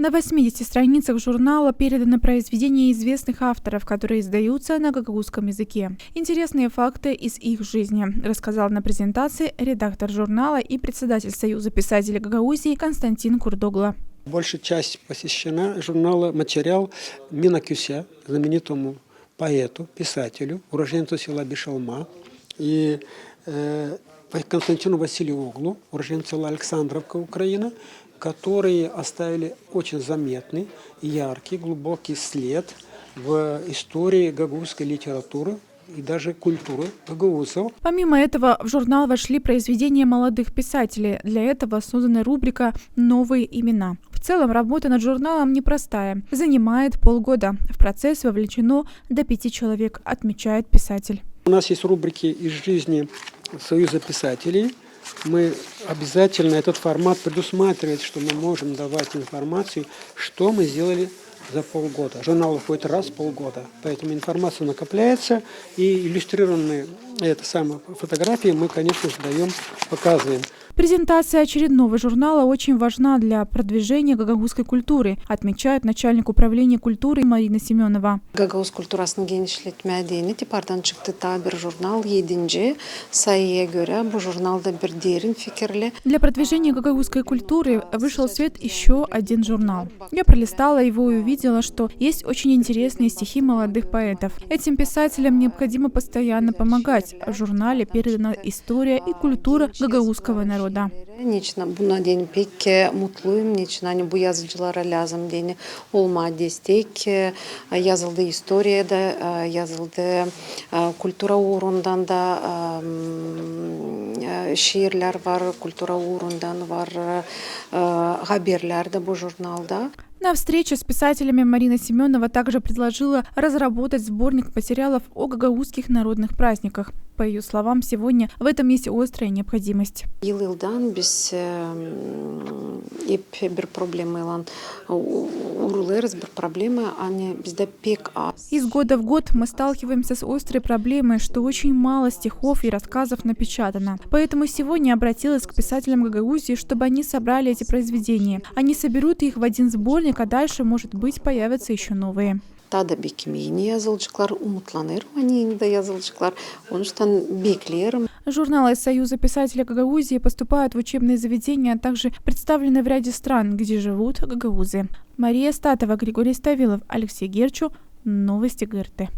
На 80 страницах журнала переданы произведения известных авторов, которые издаются на гагаузском языке. Интересные факты из их жизни, рассказал на презентации редактор журнала и председатель Союза писателей Гагаузии Константин Курдогла. Большая часть посвящена журнала материал Мина Кюсе, знаменитому поэту, писателю, уроженцу села Бишалма, и Константину Васильевоглу, уроженцу села Александровка, Украина, которые оставили очень заметный, яркий, глубокий след в истории гагаузской литературы и даже культуры гагаузов. Помимо этого, в журнал вошли произведения молодых писателей. Для этого создана рубрика «Новые имена». В целом, работа над журналом непростая. Занимает полгода. В процесс вовлечено до 5 человек, отмечает писатель. У нас есть рубрики из жизни Союза писателей. Мы обязательно этот формат предусматривает, что мы можем давать информацию, что мы сделали за полгода. Журнал выходит раз в полгода, поэтому информация накопляется, и иллюстрированные фотографии мы, конечно же, даем, показываем. Презентация очередного журнала очень важна для продвижения гагаузской культуры, отмечает начальник управления культуры Марина Семенова. Gagavuz kulturasını genişletmediğini tipardan çıktı bir журнал 7. sayıya göre bu журналда bir derin fikirli. Для продвижения гагаузской культуры вышел в свет еще один журнал. Я пролистала его и увидела, что есть очень интересные стихи молодых поэтов. Этим писателям необходимо постоянно помогать. В журнале передана история и культура гагаузского народа. Niçin buna diyeni pek mutluyum. Niçin hani bu yazıcılara lazım diyeni olma destek. Yazıldı historiada, yazıldı kultura uğrundan da şiirler var, kultura uğrundan var haberler de bu журналда. На встрече с писателями Марина Семенова также предложила разработать сборник материалов о гагаузских народных праздниках. По ее словам, сегодня в этом есть острая необходимость. Yıldan biz hep bir problemle uğruyoruz, bir problemi hani bizde pek az. Из года в год мы сталкиваемся с острой проблемой, что очень мало стихов и рассказов напечатано. Поэтому сегодня обратилась к писателям Гагаузии, чтобы они собрали эти произведения. Они соберут их в один сборник, а дальше, может быть, появятся еще новые. Tabii ki yeni yazılcıklar umutlanır, hani yeni de yazılcıklar. Onun için beklerim. Журналы Союза писателей Гагаузии поступают в учебные заведения, а также представлены в ряде стран, где живут гагаузы. Мария Статова, Григорий Ставилов, Алексей Герчу. Новости ГРТ.